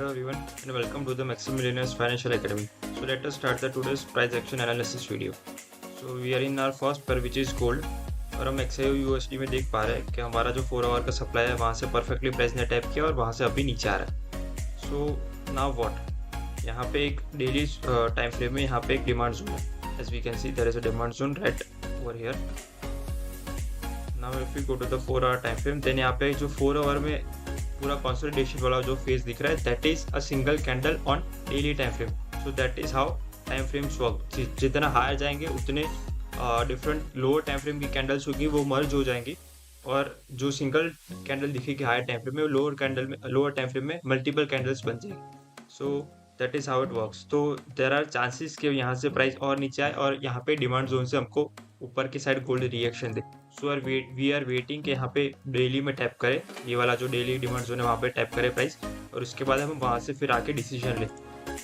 Hello everyone and welcome to the Maximilianus Financial Academy. So let us start the today's price action analysis video. So we are in our first pair which is gold और हम XAU USD में देख पा रहे हैं कि हमारा जो 4 आवर का सप्लाई है वहाँ से परफेक्टली प्राइस ने टैप किया और वहाँ से अभी नीचे आ रहा है. सो नाउ व्हाट, यहाँ पे एक डेली टाइम फ्रेम में यहाँ पे एक डिमांड जोन है. As we can see there is a demand zone right over here. Now if we go to the 4 hour time frame then यहाँ पे जो 4 आवर में पूरा कंसोलिडेशन वाला जो फेज दिख रहा है that is a single candle on daily time frame. So that is how time frames work. जितना हायर जाएंगे उतने डिफरेंट लोअर टाइम फ्रेम की कैंडल्स होगी वो मर्ज हो जाएंगी और जो सिंगल कैंडल दिखेगी हायर टाइम फ्रेम में लोअर टाइम फ्रेम में मल्टीपल कैंडल्स बन जाएंगी. सो that is how it works. तो देर आर चांसेस कि यहाँ से प्राइस और नीचे आए और यहाँ पे डिमांड जोन से हमको ऊपर की साइड गोल्ड रिएक्शन दे. सो वी आर वेटिंग कि यहाँ पे डेली में टैप करे, ये वाला जो डेली डिमांड जोन है वहाँ पे टैप करे प्राइस और उसके बाद हम वहाँ से फिर आके डिसीजन ले.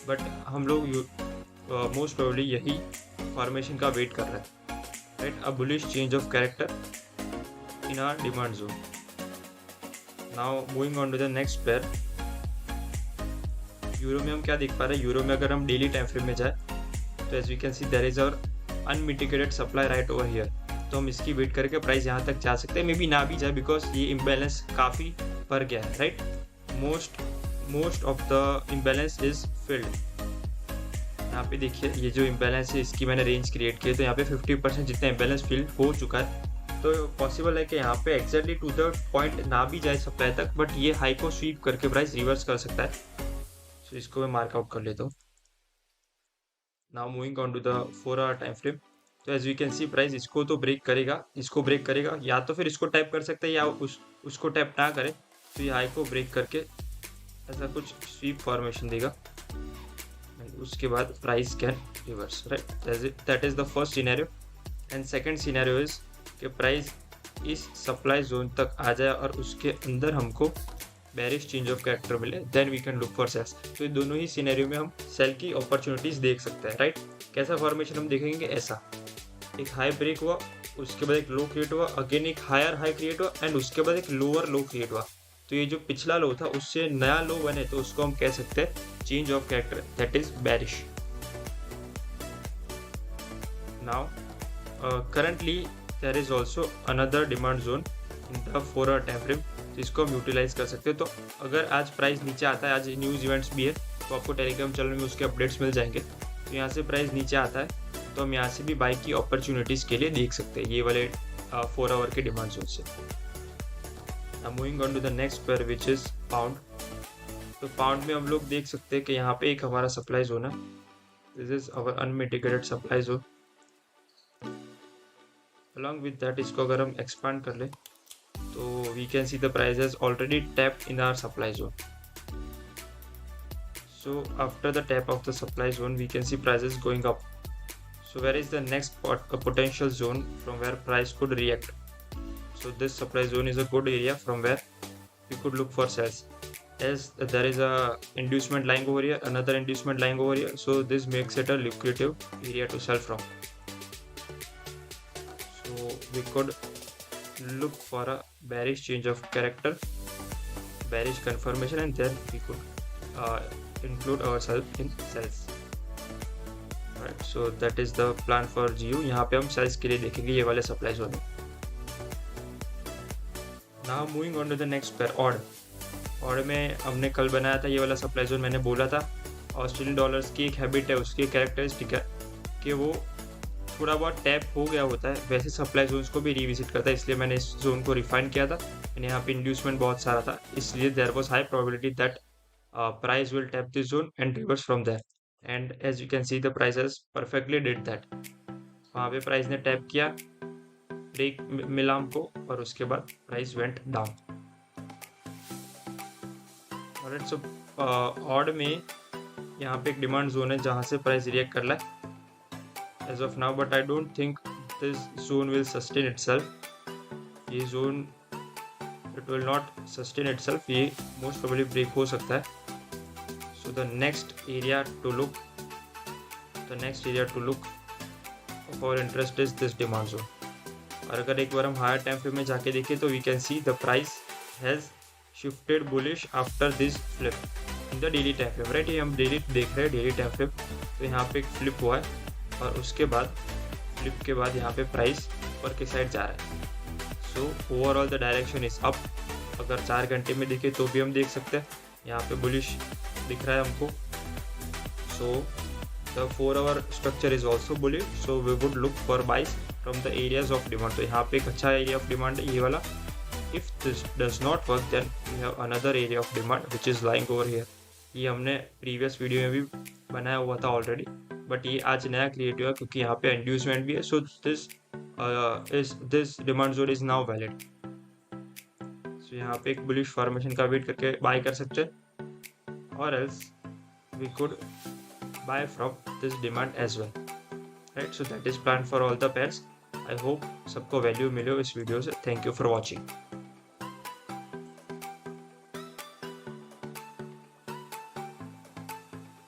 बट हम लोग मोस्ट प्रोबेबली यही फॉर्मेशन का वेट कर रहे हैं right. A bullish change of character in our demand zone. Now moving on to the next pair. Euro में हम क्या देख पा रहे हैं, यूरो में अगर हम डेली टाइम फ्रेम में जाए तो as we can see there is our unmitigated supply right over here. तो हम इसकी वेट करके प्राइस यहाँ तक जा सकते हैं, मे बी ना भी जाए बिकॉज ये इम्बैलेंस काफ़ी बढ़ गया है right. Most of the imbalance is filled. यहाँ पे देखिए ये जो इम्बैलेंस है इसकी मैंने रेंज क्रिएट की है तो यहाँ पे 50% जितना इम्बैलेंस फिल्ड हो चुका है. तो पॉसिबल है कि यहाँ पे एक्जैक्टली टू द पॉइंट ना भी जाए सप्लाई तक बट ये हाई को स्वीप करके प्राइस रिवर्स कर सकता है. सो इसको मैं मार्कआउट कर लेता हूँ. Now moving on to the 4 hour time frame. तो as we can see price इसको तो ब्रेक करेगा या तो फिर इसको टैप कर सकते हैं या उसको टैप ना करे तो ये हाई को ब्रेक करके ऐसा कुछ स्वीप फॉर्मेशन देगा उसके बाद price can reverse right. That is the first scenario. And second scenario is कि प्राइस इस सप्लाई जोन तक आ जाए और उसके अंदर हमको बेरिश चेंज ऑफ कैरेक्टर मिले then we can look for sells. तो ये दोनों ही सिनेरियो में हम सेल की अपॉर्चुनिटीज देख सकते हैं राइट. कैसा फॉर्मेशन हम देखेंगे, ऐसा एक हाई ब्रेक हुआ, उसके बाद एक लो क्रिएट हुआ, अगेन एक हायर हाई क्रिएट हुआ एंड उसके बाद एक लोअर लो क्रिएट हुआ. तो ये जो पिछला लो था उससे नया लो बने तो उसको हम कह सकते हैं change of character that is bearish. Now currently there is also another demand zone in the 4 hour time frame. तो इसको हम यूटिलाइज कर सकते हैं. तो अगर आज प्राइस नीचे आता है, आज न्यूज़ इवेंट्स भी है तो आपको टेलीग्राम चैनल में उसके अपडेट्स मिल जाएंगे. तो यहाँ से प्राइस नीचे आता है तो हम यहाँ से भी बाई की अपॉर्चुनिटीज़ के लिए देख सकते हैं ये वाले 4 आवर के डिमांड जोन से. Moving on to the next pair which is pound. तो पाउंड में हम लोग देख सकते हैं कि यहाँ पे एक हमारा सप्लाई जोन है. This is our unmitigated supply zone. Along with that इसको अगर हम एक्सपांड कर ले तो we can see the price has already tapped in our supply zone. So after the tap of the supply zone, we can see prices going up. So where is the next potential zone from where price could react? So this supply zone is a good area from where we could look for sales. As there is a inducement lying over here, another inducement lying over here. So this makes it a lucrative area to sell from. So we could look for a bearish change of character, bearish confirmation, and then we could include ourselves in sales. Right, so that is the plan for GU. यहाँ पे हम sales के लिए देखेंगे ये वाले supply zone. Now moving on to the next pair, odd में हमने कल बनाया था ये वाला सप्लाई जोन. मैंने बोला था ऑस्ट्रेलियन डॉलर्स की एक हैबिट है, उसकी कैरेक्टरिस्टिक है कि वो थोड़ा बहुत टैप हो गया होता है, वैसे सप्लाई जोन्स को भी रिविजिट करता है. इसलिए मैंने इस जोन को रिफाइन किया था. मैंने यहाँ पे इंड्यूसमेंट बहुत सारा था इसलिए there was high probability that price will tap this zone and reverse from there. And as you can see the price has perfectly did that. वहाँ पे प्राइस ने टैप किया, ब्रेक मिला हमको और उसके बाद price went down. Alright, so odd में यहाँ पे एक डिमांड जोन है जहाँ से प्राइस रिएक्ट कर रहा है as of now. But I don't think this zone will sustain itself. ये zone it will not sustain itself, ये मोस्ट प्रोबेबली ब्रेक हो सकता है. So the next area to look of our interest is this demand zone. और अगर एक बार हम higher time frame में जाके देखें तो we can see the price has shifted bullish after this flip in the daily time frame, right. ये हम डेली देख रहे हैं, डेली टाइम फ्रेम। तो यहाँ पे एक फ्लिप हुआ है और उसके बाद फ्लिप के बाद यहाँ पे प्राइस ऊपर की साइड जा रहा है। So overall the direction is up. अगर 4 घंटे में देखें तो भी हम देख सकते हैं, यहाँ पे बुलिश दिख रहा है हमको। So the 4 hour structure is also bullish, so we would look for buys from the areas of demand. तो यहाँ पे एक अच्छा एरिया ऑफ डिमांड है ये वाला। If this does not work, then we have another area of demand which is lying over here. ये हमने प्रीवियस वीडियो में भी बनाया हुआ था ऑलरेडी, बट ये आज नया क्रिएट हुआ क्योंकि यहाँ पे इंड्यूसमेंट भी है। So this demand zone is now valid. So यहाँ पे एक बुलिश फॉर्मेशन का वेट करके बाय कर सकते हैं, और else we could buy from this demand as well, right. So that is plan for all the pairs. I hope सबको वैल्यू मिले इस वीडियो से। Thank you for watching.